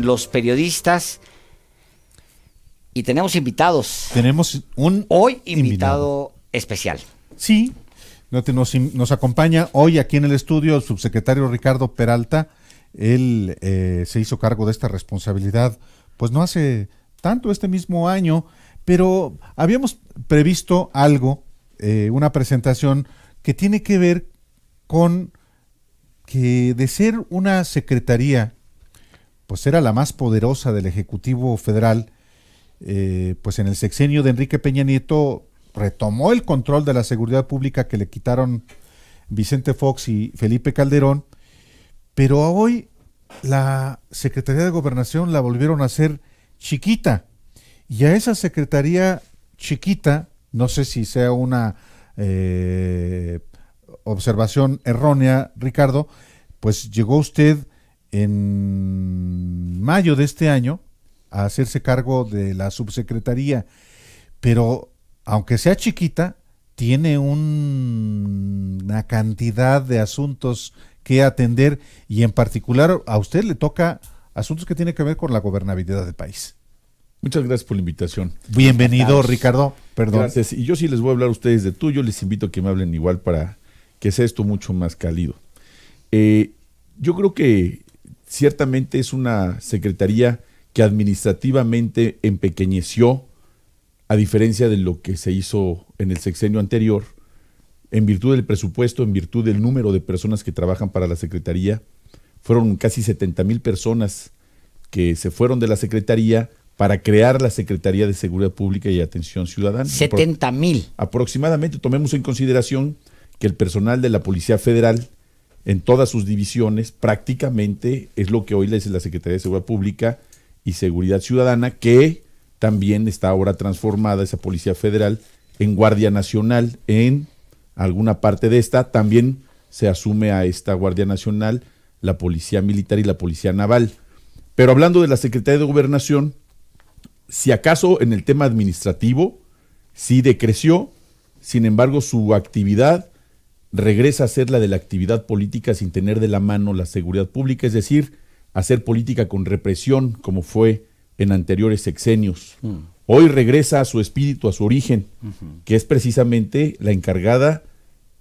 los periodistas y tenemos invitados. Tenemos un hoy invitado especial. Sí, nos acompaña hoy aquí en el estudio el subsecretario Ricardo Peralta. Él se hizo cargo de esta responsabilidad, pues no hace tanto, este mismo año, pero habíamos previsto algo, una presentación que tiene que ver con que de ser una secretaría, pues era la más poderosa del Ejecutivo Federal, pues en el sexenio de Enrique Peña Nieto retomó el control de la seguridad pública que le quitaron Vicente Fox y Felipe Calderón, pero hoy la Secretaría de Gobernación la volvieron a hacer chiquita, y a esa secretaría chiquita, no sé si sea una observación errónea, Ricardo, pues llegó usted en mayo de este año a hacerse cargo de la subsecretaría, pero aunque sea chiquita, tiene una cantidad de asuntos que atender, y en particular a usted le toca asuntos que tienen que ver con la gobernabilidad del país. Muchas gracias por la invitación. Bienvenido, Ricardo. Perdón. Gracias. Y yo sí les voy a hablar a ustedes de tú, yo les invito a que me hablen igual para que sea esto mucho más cálido. Yo creo que ciertamente es una secretaría que administrativamente empequeñeció, a diferencia de lo que se hizo en el sexenio anterior, en virtud del presupuesto, en virtud del número de personas que trabajan para la secretaría. Fueron casi 70,000 personas que se fueron de la secretaría para crear la Secretaría de Seguridad Pública y Atención Ciudadana. 70,000. Aproximadamente. Tomemos en consideración que el personal de la Policía Federal en todas sus divisiones prácticamente es lo que hoy le dice la Secretaría de Seguridad Pública y Seguridad Ciudadana, que también está ahora transformada esa Policía Federal en Guardia Nacional. En alguna parte de esta también se asume a esta Guardia Nacional la Policía Militar y la Policía Naval. Pero hablando de la Secretaría de Gobernación, si acaso en el tema administrativo sí decreció, sin embargo su actividad regresa a ser la de la actividad política sin tener de la mano la seguridad pública, es decir, hacer política con represión como fue en anteriores sexenios. Hoy regresa a su espíritu, a su origen, que es precisamente la encargada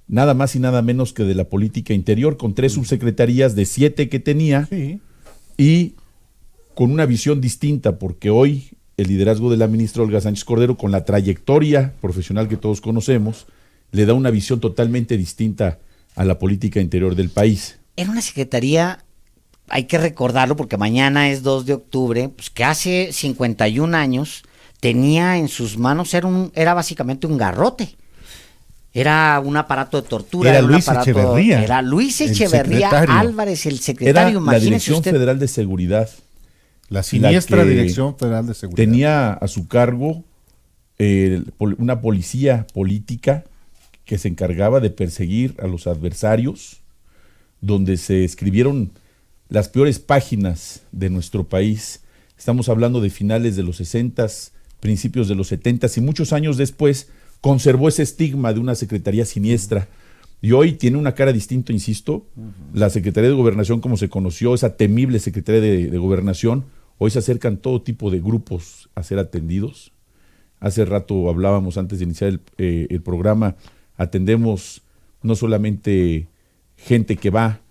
nada más y nada menos que de la política interior, con 3 subsecretarías de 7 que tenía, y con una visión distinta, porque hoy el liderazgo de la ministra Olga Sánchez Cordero, con la trayectoria profesional que todos conocemos, le da una visión totalmente distinta a la política interior del país. Era una secretaría, hay que recordarlo porque mañana es 2 de octubre, pues que hace 51 años tenía en sus manos, era básicamente un garrote. Era un aparato de tortura. Era Luis Echeverría. Era Luis Echeverría Álvarez, el secretario. Era la Dirección Federal de Seguridad. La siniestra Dirección Federal de Seguridad. Tenía a su cargo una policía política que se encargaba de perseguir a los adversarios, donde se escribieron las peores páginas de nuestro país. Estamos hablando de finales de los 60s, principios de los 70s, y muchos años después conservó ese estigma de una secretaría siniestra. Y hoy tiene una cara distinta, insisto. La Secretaría de Gobernación, como se conoció, esa temible Secretaría de Gobernación, hoy se acercan todo tipo de grupos a ser atendidos. Hace rato hablábamos, antes de iniciar el programa, atendemos no solamente gente que va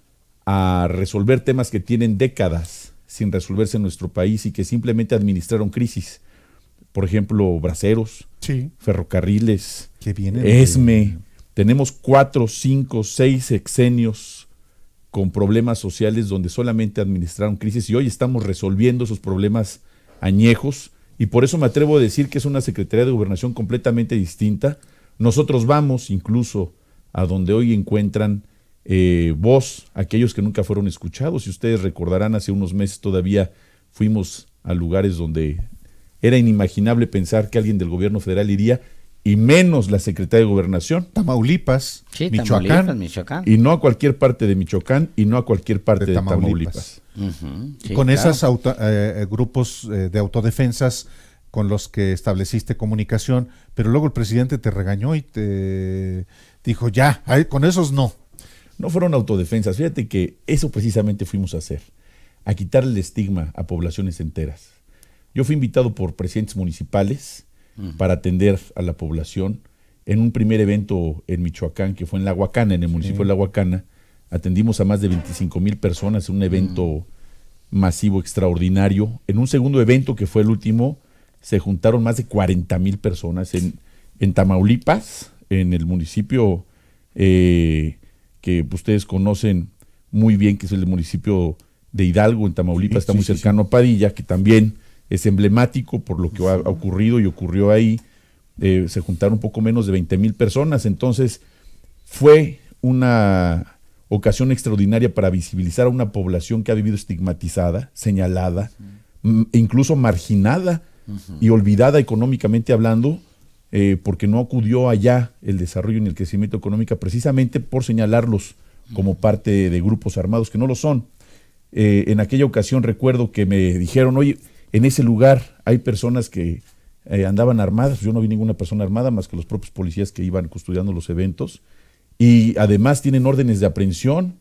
a resolver temas que tienen décadas sin resolverse en nuestro país y que simplemente administraron crisis. Por ejemplo, braceros, ferrocarriles, ESME. Tenemos 4, 5, 6 sexenios con problemas sociales donde solamente administraron crisis, y hoy estamos resolviendo esos problemas añejos, y por eso me atrevo a decir que es una Secretaría de Gobernación completamente distinta. Nosotros vamos incluso a donde hoy encuentran voz aquellos que nunca fueron escuchados. Si ustedes recordarán, hace unos meses todavía fuimos a lugares donde era inimaginable pensar que alguien del gobierno federal iría, y menos la Secretaría de Gobernación. Tamaulipas, Michoacán. Y no a cualquier parte de Michoacán, y no a cualquier parte de Tamaulipas. Con esos grupos de autodefensas con los que estableciste comunicación, pero luego el presidente te regañó y te dijo, ya, con esos no. No fueron autodefensas, fíjate que eso precisamente fuimos a hacer. a quitarle el estigma a poblaciones enteras. Yo fui invitado por presidentes municipales para atender a la población. En un primer evento en Michoacán, que fue en La Huacana, en el municipio de La Huacana, atendimos a más de 25,000 personas en un evento masivo extraordinario. En un segundo evento, que fue el último, se juntaron más de 40,000 personas en Tamaulipas, en el municipio que ustedes conocen muy bien, que es el municipio de Hidalgo, en Tamaulipas, está muy cercano a Padilla, que también es emblemático por lo que ha ocurrido y ocurrió ahí. Se juntaron un poco menos de 20,000 personas. Entonces fue una ocasión extraordinaria para visibilizar a una población que ha vivido estigmatizada, señalada, incluso marginada y olvidada económicamente hablando, porque no acudió allá el desarrollo ni el crecimiento económico, precisamente por señalarlos como parte de grupos armados que no lo son. En aquella ocasión recuerdo que me dijeron, oye, en ese lugar hay personas que andaban armadas. Yo no vi ninguna persona armada más que los propios policías que iban custodiando los eventos, y además tienen órdenes de aprehensión.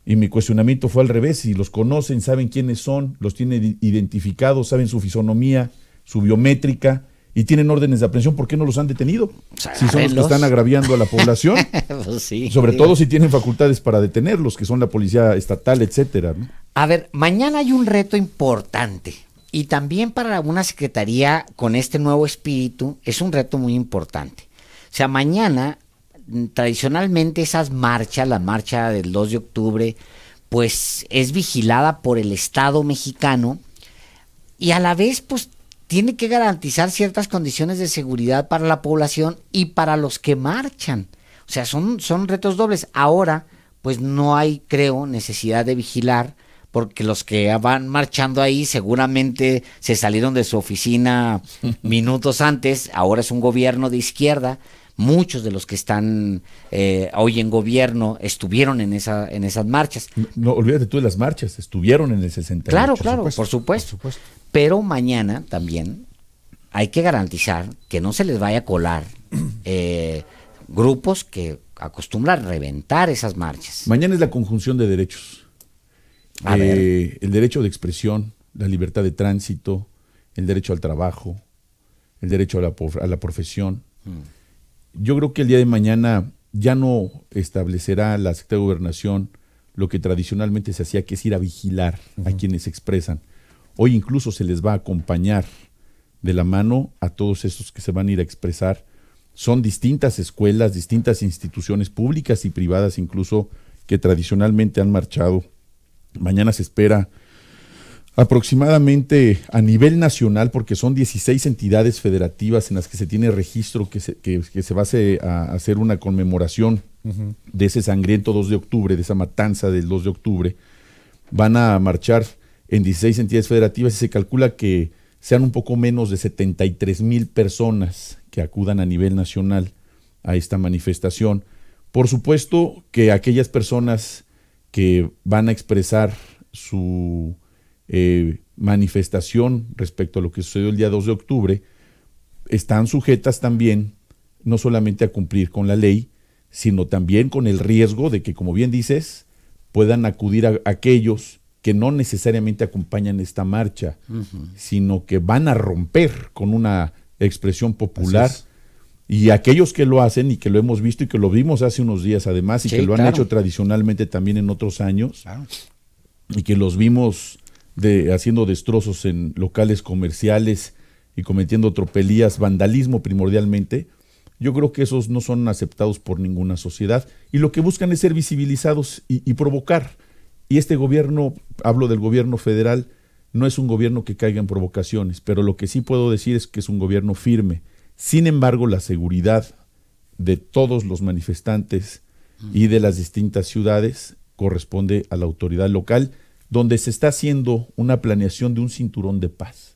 Y mi cuestionamiento fue al revés: si los conocen, saben quiénes son, los tienen identificados, saben su fisonomía, su biométrica, y tienen órdenes de aprehensión, ¿por qué no los han detenido? Si son los que están agraviando a la población, pues sí, sobre todo si tienen facultades para detenerlos, que son la policía estatal, etcétera, ¿no? A ver, mañana hay un reto importante, y también para una secretaría con este nuevo espíritu es un reto muy importante. O sea, mañana, tradicionalmente esas marchas, la marcha del 2 de octubre, pues es vigilada por el Estado mexicano, y a la vez, pues, tiene que garantizar ciertas condiciones de seguridad para la población y para los que marchan. O sea, son retos dobles. Ahora, pues no hay, creo, necesidad de vigilar, porque los que van marchando ahí seguramente se salieron de su oficina minutos antes. Ahora es un gobierno de izquierda. Muchos de los que están hoy en gobierno estuvieron en esas marchas. No, olvídate tú de las marchas, estuvieron en el 68. Claro, por supuesto. Pero mañana también hay que garantizar que no se les vaya a colar grupos que acostumbran a reventar esas marchas. Mañana es la conjunción de derechos. El derecho de expresión, la libertad de tránsito, el derecho al trabajo, el derecho a la profesión. Yo creo que el día de mañana ya no establecerá la Secretaría de Gobernación lo que tradicionalmente se hacía, que es ir a vigilar a quienes se expresan. Hoy incluso se les va a acompañar de la mano a todos estos que se van a ir a expresar. Son distintas escuelas, distintas instituciones públicas y privadas incluso, que tradicionalmente han marchado. Mañana se espera aproximadamente a nivel nacional, porque son 16 entidades federativas en las que se tiene registro que se va a hacer una conmemoración de ese sangriento 2 de octubre, de esa matanza del 2 de octubre. Van a marchar en 16 entidades federativas y se calcula que sean un poco menos de 73,000 personas que acudan a nivel nacional a esta manifestación. Por supuesto que aquellas personas que van a expresar su manifestación respecto a lo que sucedió el día 2 de octubre, están sujetas también no solamente a cumplir con la ley, sino también con el riesgo de que, como bien dices, puedan acudir a aquellos que no necesariamente acompañan esta marcha, sino que van a romper con una expresión popular. Y aquellos que lo hacen, y que lo hemos visto y que lo vimos hace unos días además, y que lo han hecho tradicionalmente también en otros años, y que los vimos haciendo destrozos en locales comerciales y cometiendo tropelías, vandalismo primordialmente, yo creo que esos no son aceptados por ninguna sociedad, y lo que buscan es ser visibilizados y provocar. Y este gobierno, hablo del gobierno federal, no es un gobierno que caiga en provocaciones, pero lo que sí puedo decir es que es un gobierno firme. Sin embargo, la seguridad de todos los manifestantes y de las distintas ciudades corresponde a la autoridad local, donde se está haciendo una planeación de un cinturón de paz.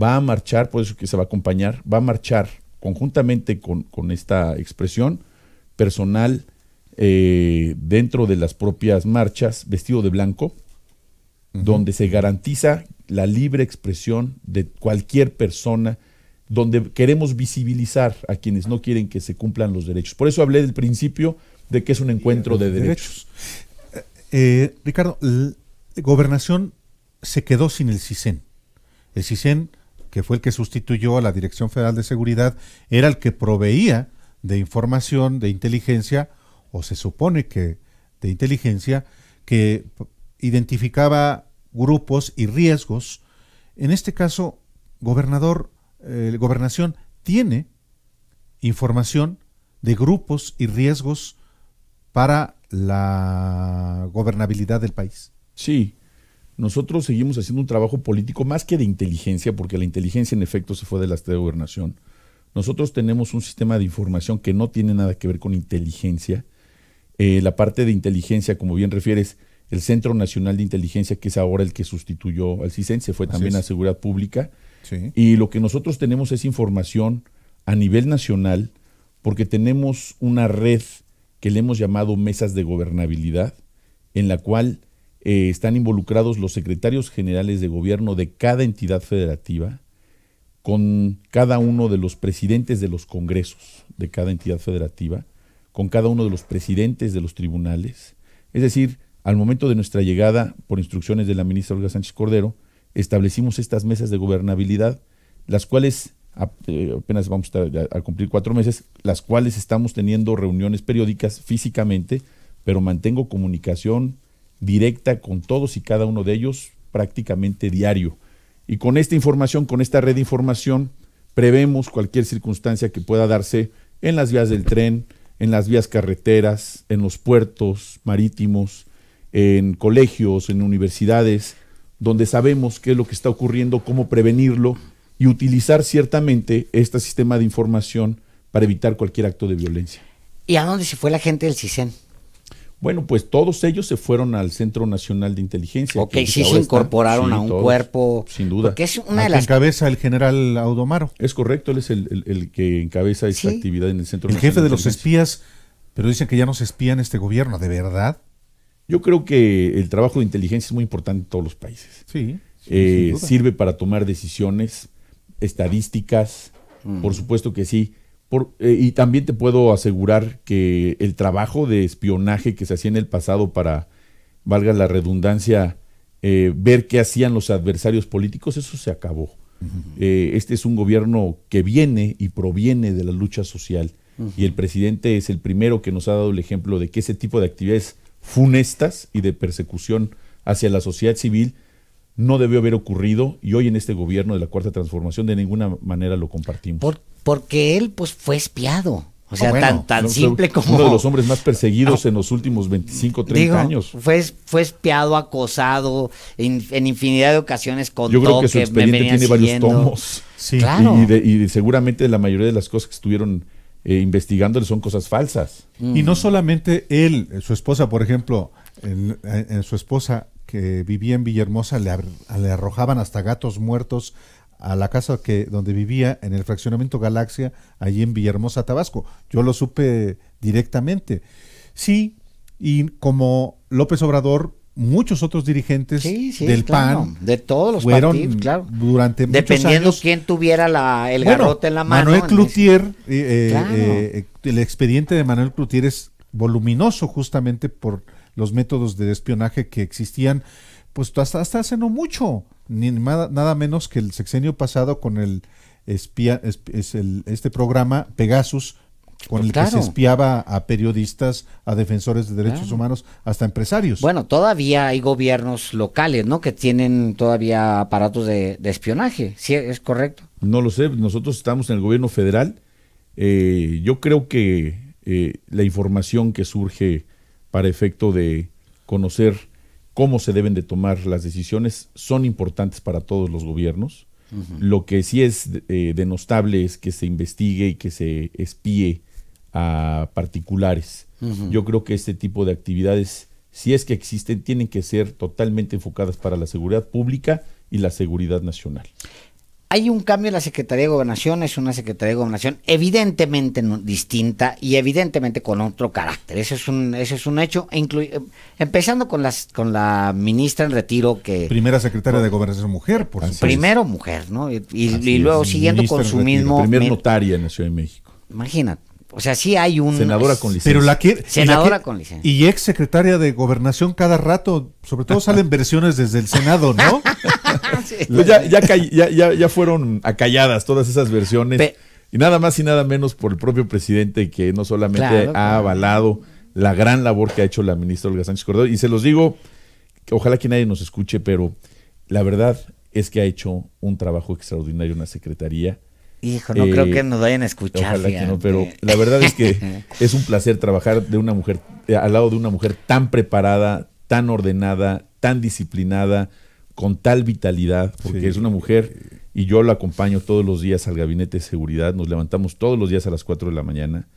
Va a marchar, por eso que se va a acompañar, va a marchar conjuntamente con esta expresión personal dentro de las propias marchas, vestido de blanco, donde se garantiza la libre expresión de cualquier persona, donde queremos visibilizar a quienes no quieren que se cumplan los derechos. Por eso hablé del principio de que es un encuentro de derechos. Ricardo, Gobernación se quedó sin el CISEN. El CISEN, que fue el que sustituyó a la Dirección Federal de Seguridad, era el que proveía de información, de inteligencia, o se supone que de inteligencia, que identificaba grupos y riesgos. En este caso, Gobernación tiene información de grupos y riesgos para la gobernabilidad del país. Sí, nosotros seguimos haciendo un trabajo político más que de inteligencia, porque la inteligencia en efecto se fue de la Secretaría de Gobernación. Nosotros tenemos un sistema de información que no tiene nada que ver con inteligencia. La parte de inteligencia, como bien refieres, el Centro Nacional de Inteligencia, que es ahora el que sustituyó al CISEN, se fue también a Seguridad Pública. Sí. Y lo que nosotros tenemos es información a nivel nacional, porque tenemos una red que le hemos llamado mesas de gobernabilidad, en la cual están involucrados los secretarios generales de gobierno de cada entidad federativa, con cada uno de los presidentes de los congresos de cada entidad federativa, con cada uno de los presidentes de los tribunales. Es decir, al momento de nuestra llegada, por instrucciones de la ministra Olga Sánchez Cordero, establecimos estas mesas de gobernabilidad, las cuales apenas vamos a cumplir 4 meses, las cuales estamos teniendo reuniones periódicas físicamente, pero mantengo comunicación directa con todos y cada uno de ellos prácticamente diario. Y con esta información, con esta red de información, prevemos cualquier circunstancia que pueda darse en las vías del tren, en las vías carreteras, en los puertos marítimos, en colegios, en universidades, donde sabemos qué es lo que está ocurriendo, cómo prevenirlo y utilizar ciertamente este sistema de información para evitar cualquier acto de violencia. ¿Y a dónde se fue la gente del CISEN? Bueno, pues todos ellos se fueron al Centro Nacional de Inteligencia. Ok, sí se incorporaron a un todos, cuerpo. sin duda. Porque es una de Que las... encabeza el general Audomaro. Es correcto, él es el que encabeza esta actividad en el Centro El Nacional jefe de los Inteligencia. espías, pero dicen que ya no se espía en este gobierno, ¿de verdad? Yo creo que el trabajo de inteligencia es muy importante en todos los países. Sí. Sin duda. Sirve para tomar decisiones, estadísticas, por supuesto que sí. Y también te puedo asegurar que el trabajo de espionaje que se hacía en el pasado para, valga la redundancia, ver qué hacían los adversarios políticos, eso se acabó. Este es un gobierno que viene y proviene de la lucha social, y el presidente es el primero que nos ha dado el ejemplo de que ese tipo de actividades funestas y de persecución hacia la sociedad civil no debió haber ocurrido, y hoy en este gobierno de la Cuarta Transformación de ninguna manera lo compartimos. Porque él pues fue espiado. O sea, tan no, simple como... Uno de los hombres más perseguidos en los últimos 25, 30 años. Fue espiado, acosado, en infinidad de ocasiones contó. Yo creo que su expediente tiene varios tomos. Sí. Claro. Y seguramente la mayoría de las cosas que estuvieron investigándole son cosas falsas. Y no solamente él, su esposa, por ejemplo, en su esposa que vivía en Villahermosa, le arrojaban hasta gatos muertos a la casa donde vivía en el fraccionamiento Galaxia, allí en Villahermosa, Tabasco. Yo lo supe directamente. Sí, y como López Obrador, muchos otros dirigentes del PAN, de todos los fueron partidos, claro, durante muchos dependiendo años, quién tuviera el garrote en la mano. Manuel Cloutier, Claro. El expediente de Manuel Cloutier es voluminoso justamente por los métodos de espionaje que existían, pues hasta hace no mucho, nada menos que el sexenio pasado con el este programa Pegasus, con el que se espiaba a periodistas, a defensores de derechos humanos, hasta empresarios. Bueno, todavía hay gobiernos locales, ¿no?, que tienen todavía aparatos de espionaje. ¿Sí es correcto? No lo sé, nosotros estamos en el gobierno federal. Yo creo que la información que surge para efecto de conocer cómo se deben de tomar las decisiones son importantes para todos los gobiernos. Lo que sí es denostable es que se investigue y que se espíe a particulares. Yo creo que este tipo de actividades, si es que existen, tienen que ser totalmente enfocadas para la seguridad pública y la seguridad nacional. Hay un cambio en la Secretaría de Gobernación, es una Secretaría de Gobernación evidentemente distinta y evidentemente con otro carácter. Ese es un hecho, empezando con la ministra en retiro, que primera secretaria de Gobernación mujer, por supuesto. Primero mujer, ¿no? Y luego siguiendo con su mismo... Primer notaria en la Ciudad de México. Imagínate. O sea, sí hay un... Senadora con licencia. Pero la que, Senadora con licencia. Y ex secretaria de Gobernación cada rato, sobre todo salen versiones desde el Senado, ¿no? Pues ya fueron acalladas todas esas versiones. Y nada más y nada menos por el propio presidente, que no solamente ha avalado la gran labor que ha hecho la ministra Olga Sánchez Cordero. Y se los digo, ojalá que nadie nos escuche, pero la verdad es que ha hecho un trabajo extraordinario en la Secretaría. Hijo, no creo que nos vayan a escuchar. Ojalá que no, pero la verdad es que es un placer trabajar de una mujer, al lado de una mujer tan preparada, tan ordenada, tan disciplinada, con tal vitalidad, porque es una mujer, y yo la acompaño todos los días al gabinete de seguridad. Nos levantamos todos los días a las 4 de la mañana,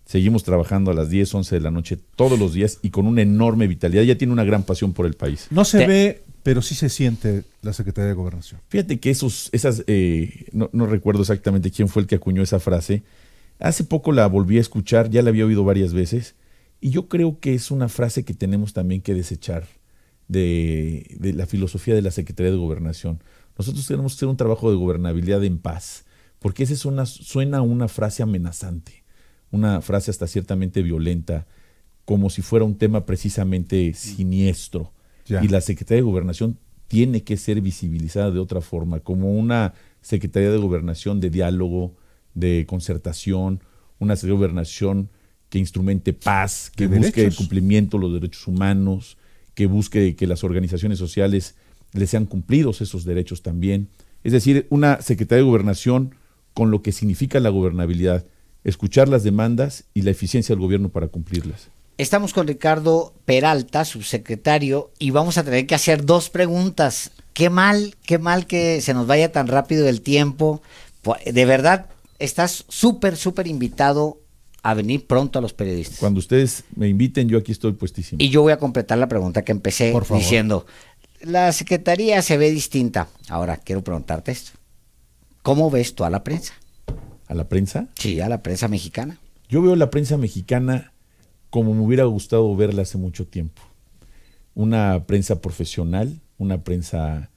seguimos trabajando a las 10, 11 de la noche todos los días, y con una enorme vitalidad. Ella tiene una gran pasión por el país. No se ve, pero sí se siente la Secretaría de Gobernación. Fíjate que no recuerdo exactamente quién fue el que acuñó esa frase. Hace poco la volví a escuchar, ya la había oído varias veces, y yo creo que es una frase que tenemos también que desechar de la filosofía de la Secretaría de Gobernación. Nosotros tenemos que hacer un trabajo de gobernabilidad en paz, porque esa suena una frase amenazante, una frase hasta ciertamente violenta, como si fuera un tema precisamente siniestro. Y la Secretaría de Gobernación tiene que ser visibilizada de otra forma, como una Secretaría de Gobernación de diálogo, de concertación, una Secretaría de Gobernación que instrumente paz, que busque el cumplimiento de los derechos humanos, que busque que las organizaciones sociales les sean cumplidos esos derechos también. Es decir, una Secretaría de Gobernación con lo que significa la gobernabilidad, escuchar las demandas y la eficiencia del gobierno para cumplirlas. Estamos con Ricardo Peralta, subsecretario, y vamos a tener que hacer 2 preguntas. Qué mal que se nos vaya tan rápido el tiempo. De verdad, estás súper invitado a venir pronto a Los Periodistas. Cuando ustedes me inviten, yo aquí estoy puestísimo. Y yo voy a completar la pregunta que empecé diciendo, la Secretaría se ve distinta. Ahora, quiero preguntarte esto. ¿Cómo ves tú a la prensa? ¿A la prensa? Sí, a la prensa mexicana. Yo veo la prensa mexicana como me hubiera gustado verla hace mucho tiempo. Una prensa profesional, una prensa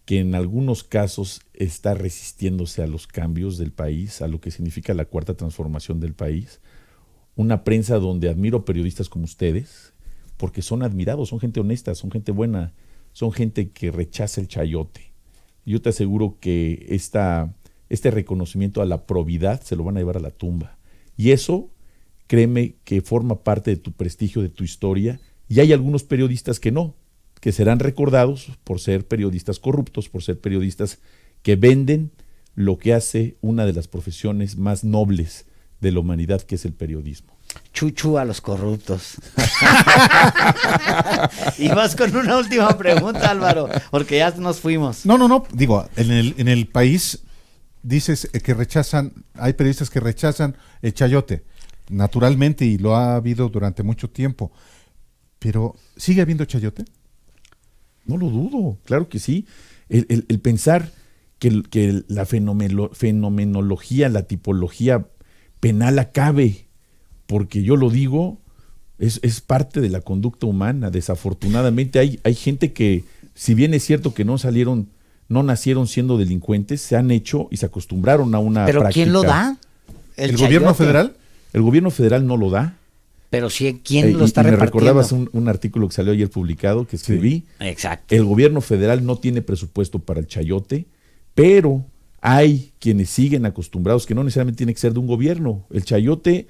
que en algunos casos está resistiéndose a los cambios del país, a lo que significa la cuarta transformación del país. Una prensa donde admiro periodistas como ustedes, porque son admirados, son gente honesta, son gente buena, son gente que rechaza el chayote. Yo te aseguro que este reconocimiento a la probidad se lo van a llevar a la tumba. Y eso, créeme, que forma parte de tu prestigio, de tu historia, y hay algunos periodistas que no, que serán recordados por ser periodistas corruptos, por ser periodistas que venden lo que hace una de las profesiones más nobles de la humanidad, que es el periodismo. Chuchu a los corruptos. Y vas con una última pregunta, Álvaro, porque ya nos fuimos. No, digo, en el país dices que hay periodistas que rechazan el chayote, naturalmente, y lo ha habido durante mucho tiempo, pero ¿sigue habiendo chayote? No lo dudo, claro que sí. El pensar que la fenomenología, la tipología penal acabe, porque yo lo digo, es parte de la conducta humana. Desafortunadamente hay gente que, si bien es cierto que no nacieron siendo delincuentes, se han hecho y se acostumbraron a una práctica. ¿Pero quién lo da? ¿El gobierno federal? El gobierno federal no lo da. Pero sí, ¿quién lo está repartiendo? Me recordabas un artículo que salió ayer publicado, que escribí. Sí, exacto. El gobierno federal no tiene presupuesto para el chayote, pero hay quienes siguen acostumbrados, que no necesariamente tiene que ser de un gobierno. El chayote,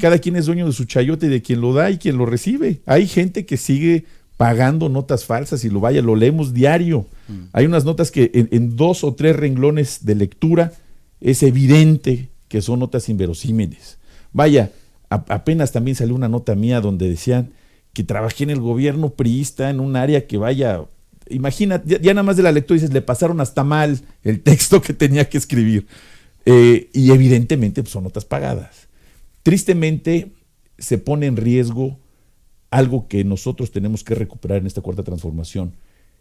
cada quien es dueño de su chayote, de quien lo da y quien lo recibe. Hay gente que sigue pagando notas falsas y lo leemos diario. Hay unas notas que en 2 o 3 renglones de lectura es evidente que son notas inverosímiles. Vaya, apenas también salió una nota mía donde decían que trabajé en el gobierno priista en un área que imagina, ya nada más de la lectura dices, le pasaron hasta mal el texto que tenía que escribir. Y evidentemente pues, son notas pagadas. Tristemente se pone en riesgo algo que nosotros tenemos que recuperar en esta cuarta transformación.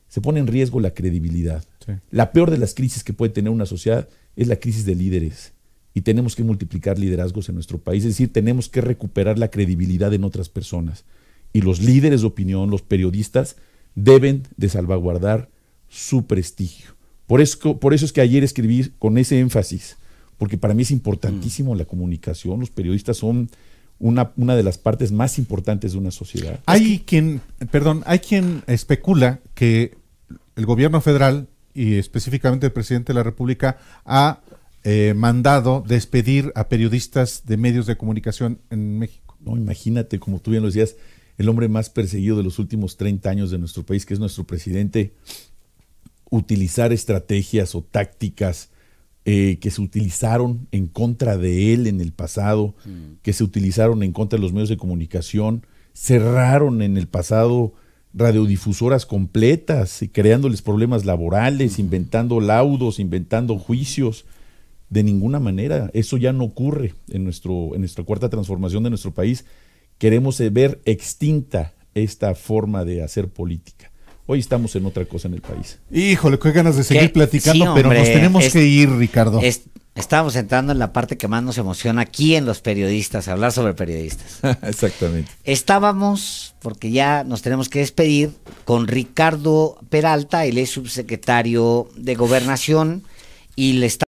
Se pone en riesgo la credibilidad. Sí. La peor de las crisis que puede tener una sociedad es la crisis de líderes. Y tenemos que multiplicar liderazgos en nuestro país, es decir, tenemos que recuperar la credibilidad en otras personas. Y los líderes de opinión, los periodistas, deben de salvaguardar su prestigio. Por eso es que ayer escribí con ese énfasis, porque para mí es importantísimo la comunicación. Los periodistas son una de las partes más importantes de una sociedad. Hay quien especula que el gobierno federal y específicamente el presidente de la República ha mandado despedir a periodistas de medios de comunicación en México. No, imagínate, como tú bien lo decías, el hombre más perseguido de los últimos 30 años de nuestro país, que es nuestro presidente, utilizar estrategias o tácticas que se utilizaron en contra de él en el pasado, que se utilizaron en contra de los medios de comunicación, cerraron en el pasado radiodifusoras completas, y creándoles problemas laborales, inventando laudos, inventando juicios. De ninguna manera, eso ya no ocurre en nuestra cuarta transformación de nuestro país. Queremos ver extinta esta forma de hacer política. Hoy estamos en otra cosa en el país. Híjole, qué ganas de seguir platicando, sí, pero hombre, nos tenemos que ir, Ricardo. Estábamos entrando en la parte que más nos emociona aquí en los periodistas, hablar sobre periodistas. Exactamente. Estábamos, porque ya nos tenemos que despedir, con Ricardo Peralta, él es subsecretario de Gobernación, y le está